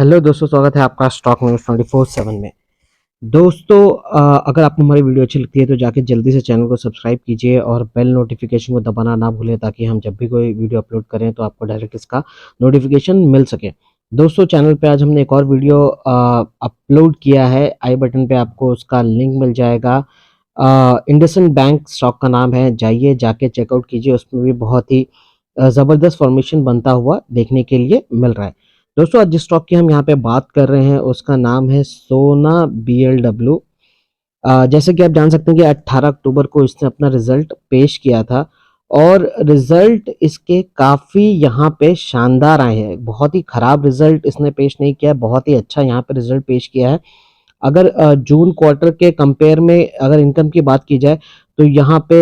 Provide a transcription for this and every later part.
Hello दोस्तों, स्वागत है आपका स्टॉक न्यूज़ 24/7 में। दोस्तों, अगर आपको हमारी वीडियो अच्छी लगती है तो जाके जल्दी से चैनल को सब्सक्राइब कीजिए और बेल नोटिफिकेशन को दबाना ना भूलें, ताकि हम जब भी कोई वीडियो अपलोड करें तो आपको डायरेक्ट इसका नोटिफिकेशन मिल सके। दोस्तों, चैनल पे आज हमने एक और वीडियो अपलोड किया है। आई बटन पे आपको उसका लिंक मिल जाएगा। इंडसइंड बैंक स्टॉक का नाम है, जाइए जाके चेकआउट कीजिए। उसमें भी बहुत ही ज़बरदस्त फॉर्मेशन बनता हुआ देखने के लिए मिल रहा है। दोस्तों, आज जिस स्टॉक की हम यहाँ पे बात कर रहे हैं उसका नाम है सोना BLW। जैसे कि आप जान सकते हैं कि 18 अक्टूबर को इसने अपना रिजल्ट पेश किया था और रिजल्ट इसके काफ़ी यहाँ पे शानदार आए हैं। बहुत ही ख़राब रिजल्ट इसने पेश नहीं किया है, बहुत ही अच्छा यहाँ पे रिजल्ट पेश किया है। अगर जून क्वार्टर के कंपेयर में अगर इनकम की बात की जाए तो यहाँ पे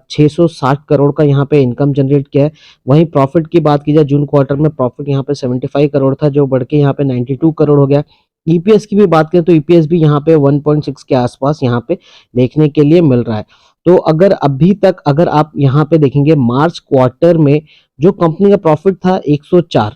660 करोड़ का यहाँ पे इनकम जनरेट किया है। वहीं प्रॉफिट की बात की जाए, जून क्वार्टर में प्रॉफिट यहाँ पे 75 करोड़ था, जो बढ़ के यहाँ पे 92 करोड़ हो गया। ईपीएस की भी बात करें तो ईपीएस भी यहाँ पे 1.6 के आसपास यहाँ पे देखने के लिए मिल रहा है। तो अगर अभी तक अगर आप यहाँ पे देखेंगे मार्च क्वार्टर में जो कंपनी का प्रॉफिट था 104,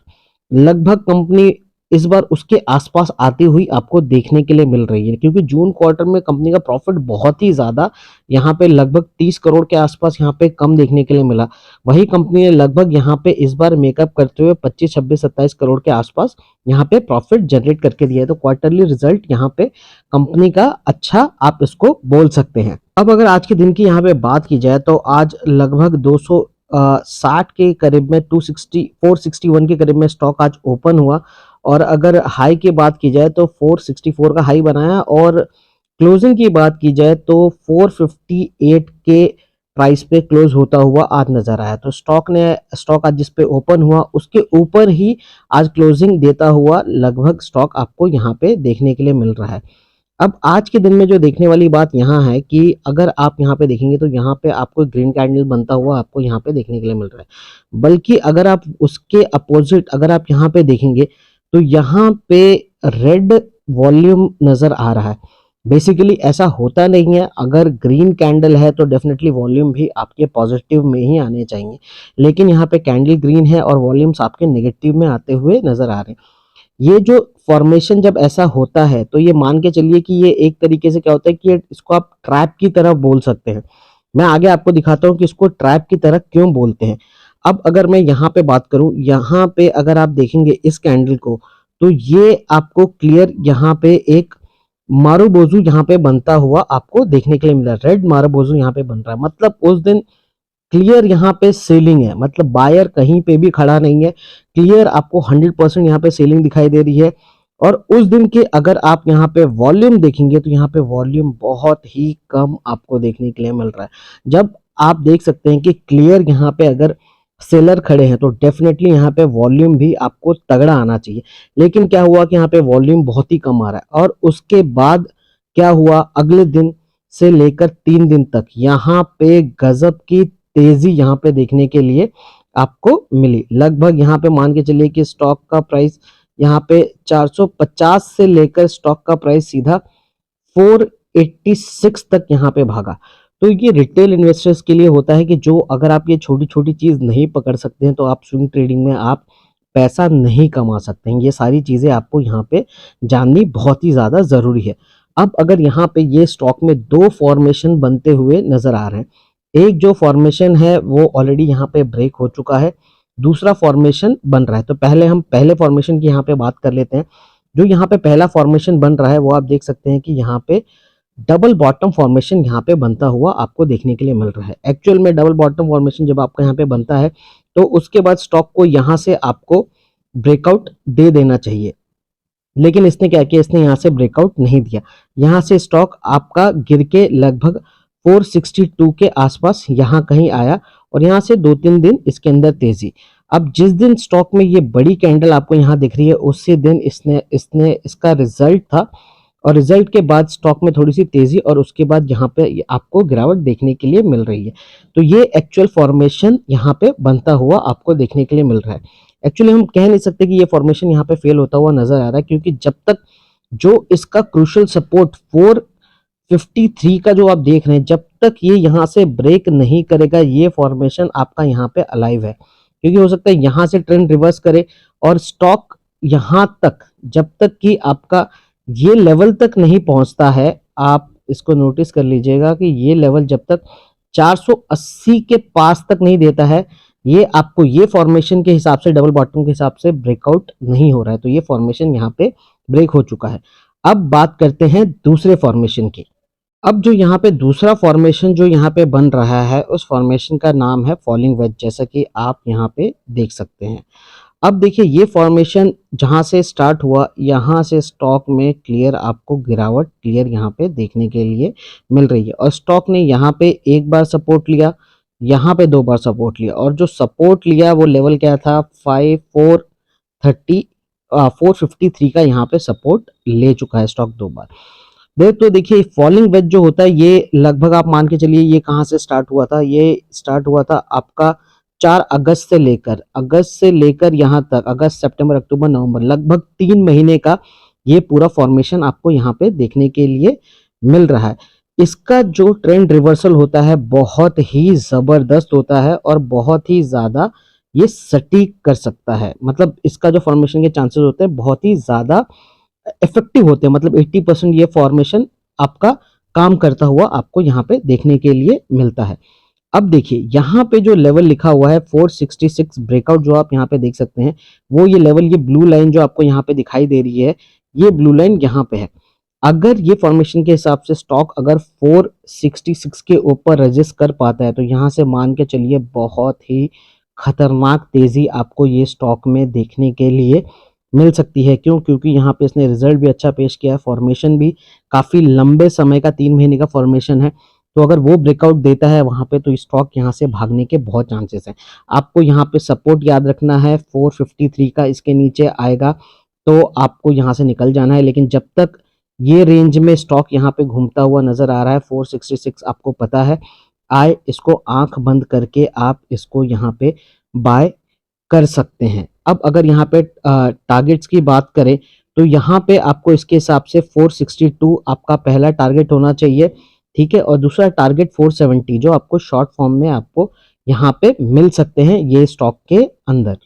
लगभग कंपनी इस बार उसके आसपास आती हुई आपको देखने के लिए मिल रही है, क्योंकि जून क्वार्टर में कंपनी का प्रॉफिट बहुत ही ज़्यादा यहाँ पे लगभग 30 करोड़ के आसपास यहाँ पे कम देखने के लिए मिला। वही कंपनी ने लगभग यहाँ पे इस बार मेकअप करते हुए 25, 26, 27 करोड़ के आसपास यहाँ पे प्रॉफिट जनरेट करके दिया है। तो क्वार्टरली रिजल्ट यहाँ पे कंपनी का अच्छा आप इसको बोल सकते हैं। अब अगर आज के दिन की यहाँ पे बात की जाए तो आज लगभग 260 के करीब में 461 के करीब में स्टॉक आज ओपन हुआ। और अगर हाई की बात की जाए तो 464 का हाई बनाया और क्लोजिंग की बात की जाए तो 458 के प्राइस पे क्लोज होता हुआ आज नजर आया। तो स्टॉक आज जिस पे ओपन हुआ उसके ऊपर ही आज क्लोजिंग देता हुआ लगभग स्टॉक आपको यहाँ पे देखने के लिए मिल रहा है। अब आज के दिन में जो देखने वाली बात यहाँ है कि अगर आप यहाँ पे देखेंगे तो यहाँ पे आपको ग्रीन कैंडल बनता हुआ आपको यहाँ पे देखने के लिए मिल रहा है। बल्कि अगर आप उसके अपोजिट अगर आप यहाँ पे देखेंगे तो यहाँ पे रेड वॉल्यूम नजर आ रहा है। बेसिकली ऐसा होता नहीं है, अगर ग्रीन कैंडल है तो डेफिनेटली वॉल्यूम भी आपके पॉजिटिव में ही आने चाहिए, लेकिन यहाँ पे कैंडल ग्रीन है और वॉल्यूम्स आपके नेगेटिव में आते हुए नजर आ रहे हैं। ये जो फॉर्मेशन जब ऐसा होता है तो ये मान के चलिए कि ये एक तरीके से क्या होता है कि इसको आप ट्रैप की तरह बोल सकते हैं। मैं आगे आपको दिखाता हूँ कि इसको ट्रैप की तरह क्यों बोलते हैं। अब अगर मैं यहाँ पे बात करूँ, यहाँ पे अगर आप देखेंगे इस कैंडल को तो ये आपको क्लियर यहाँ पे एक मारुबोजू यहाँ पे बनता हुआ आपको देखने के लिए मिला। रेड मारुबोजू यहाँ पे बन रहा है, मतलब उस दिन क्लियर यहाँ पे सेलिंग है, मतलब बायर कहीं पे भी खड़ा नहीं है। क्लियर आपको 100% यहाँ पे सेलिंग दिखाई दे रही है। और उस दिन के अगर आप यहाँ पे वॉल्यूम देखेंगे तो यहाँ पे वॉल्यूम बहुत ही कम आपको देखने के लिए मिल रहा है। जब आप देख सकते हैं कि क्लियर यहाँ पे अगर सेलर खड़े हैं तो डेफिनेटली यहाँ पे वॉल्यूम भी आपको तगड़ा आना चाहिए। लेकिन क्या हुआ कि यहाँ पे वॉल्यूम बहुत ही कम आ रहा है। और उसके बाद क्या हुआ, अगले दिन से लेकर 3 दिन तक यहाँ पे गजब की तेजी यहाँ पे देखने के लिए आपको मिली। लगभग यहाँ पे मान के चलिए कि स्टॉक का प्राइस यहाँ पे 450 से लेकर स्टॉक का प्राइस सीधा 486 तक यहाँ पे भागा। तो ये रिटेल इन्वेस्टर्स के लिए होता है कि जो अगर आप ये छोटी छोटी चीज नहीं पकड़ सकते हैं तो आप स्विंग ट्रेडिंग में आप पैसा नहीं कमा सकते हैं। ये सारी चीजें आपको यहाँ पे जाननी बहुत ही ज्यादा जरूरी है। अब अगर यहाँ पे ये स्टॉक में दो फॉर्मेशन बनते हुए नजर आ रहे हैं, एक जो फॉर्मेशन है वो ऑलरेडी यहाँ पे ब्रेक हो चुका है, दूसरा फॉर्मेशन बन रहा है। तो पहले हम पहले फॉर्मेशन की यहाँ पे बात कर लेते हैं। जो यहाँ पे पहला फॉर्मेशन बन रहा है वो आप देख सकते हैं कि यहाँ पे डबल बॉटम फॉर्मेशन यहाँ पे बनता हुआ आपको देखने के लिए मिल रहा है। एक्चुअल में डबल बॉटम फॉर्मेशन जब आपका यहाँ पे बनता है तो उसके बाद स्टॉक को यहाँ से आपको ब्रेकआउट दे देना चाहिए, लेकिन इसने क्या किया, इसने यहाँ से ब्रेकआउट नहीं दिया। यहाँ से स्टॉक आपका गिर के लगभग 462 के आसपास यहाँ कहीं आया और यहाँ से 2-3 दिन इसके अंदर तेजी। अब जिस दिन स्टॉक में ये बड़ी कैंडल आपको यहाँ दिख रही है उसी दिन इसने इसका रिजल्ट था और रिजल्ट के बाद स्टॉक में थोड़ी सी तेजी और उसके बाद यहाँ पे आपको गिरावट देखने के लिए मिल रही है। तो ये एक्चुअल फॉर्मेशन यहाँ पे बनता हुआ आपको देखने के लिए मिल रहा है। एक्चुअली हम कह नहीं सकते कि ये फॉर्मेशन यहाँ पे फेल होता हुआ नजर आ रहा है, क्योंकि जब तक जो इसका क्रूशियल सपोर्ट 453 का जो आप देख रहे हैं, जब तक ये यहाँ से ब्रेक नहीं करेगा ये फॉर्मेशन आपका यहाँ पे अलाइव है। क्योंकि हो सकता है यहाँ से ट्रेंड रिवर्स करे और स्टॉक यहाँ तक जब तक कि आपका ये लेवल तक नहीं पहुंचता है, आप इसको नोटिस कर लीजिएगा कि ये लेवल जब तक 480 के पास तक नहीं देता है, ये आपको ये फॉर्मेशन के हिसाब से, डबल बॉटम के हिसाब से ब्रेकआउट नहीं हो रहा है। तो ये फॉर्मेशन यहाँ पे ब्रेक हो चुका है। अब बात करते हैं दूसरे फॉर्मेशन की। अब जो यहाँ पे दूसरा फॉर्मेशन जो यहाँ पे बन रहा है, उस फॉर्मेशन का नाम है फॉलिंग वेज, जैसा कि आप यहाँ पे देख सकते हैं। अब देखिए ये फॉर्मेशन जहां से स्टार्ट हुआ, यहाँ से स्टॉक में क्लियर आपको गिरावट क्लियर यहाँ पे देखने के लिए मिल रही है। और स्टॉक ने यहाँ पे एक बार सपोर्ट लिया, यहाँ पे 2 बार सपोर्ट लिया, और जो सपोर्ट लिया वो लेवल क्या था, 453 का यहाँ पे सपोर्ट ले चुका है स्टॉक 2 बार। तो देखिए फॉलिंग वेज जो होता है, ये लगभग आप मान के चलिए ये कहाँ से स्टार्ट हुआ था, ये स्टार्ट हुआ था आपका 4 अगस्त से लेकर यहाँ तक, अगस्त सितंबर अक्टूबर नवंबर, लगभग 3 महीने का ये पूरा फॉर्मेशन आपको यहाँ पे देखने के लिए मिल रहा है। इसका जो ट्रेंड रिवर्सल होता है बहुत ही जबरदस्त होता है और बहुत ही ज्यादा ये सटीक कर सकता है। मतलब इसका जो फॉर्मेशन के चांसेस होते हैं बहुत ही ज्यादा इफेक्टिव होते हैं। मतलब 80% ये फॉर्मेशन आपका काम करता हुआ आपको यहाँ पे देखने के लिए मिलता है। अब देखिए यहाँ पे जो लेवल लिखा हुआ है 466 ब्रेकआउट, जो आप यहाँ पे देख सकते हैं, वो ये लेवल, ये ब्लू लाइन जो आपको यहाँ पे दिखाई दे रही है, ये ब्लू लाइन यहाँ पे है। अगर ये फॉर्मेशन के हिसाब से स्टॉक अगर 466 के ऊपर रजिस्ट कर पाता है, तो यहाँ से मान के चलिए बहुत ही खतरनाक तेजी आपको ये स्टॉक में देखने के लिए मिल सकती है। क्यों? क्योंकि यहाँ पे इसने रिजल्ट भी अच्छा पेश किया है, फॉर्मेशन भी काफी लंबे समय का 3 महीने का फॉर्मेशन है। तो अगर वो ब्रेकआउट देता है वहां पे, तो स्टॉक यहाँ से भागने के बहुत चांसेस हैं। आपको यहाँ पे सपोर्ट याद रखना है 453 का, इसके नीचे आएगा तो आपको यहाँ से निकल जाना है। लेकिन जब तक ये रेंज में स्टॉक यहाँ पे घूमता हुआ नजर आ रहा है 466 आपको पता है, इसको आंख बंद करके आप इसको यहाँ पे बाय कर सकते हैं। अब अगर यहाँ पे टारगेट्स की बात करें, तो यहाँ पे आपको इसके हिसाब से 462 आपका पहला टारगेट होना चाहिए, ठीक है। और दूसरा टारगेट 470 जो आपको शॉर्ट फॉर्म में आपको यहाँ पे मिल सकते हैं ये स्टॉक के अंदर।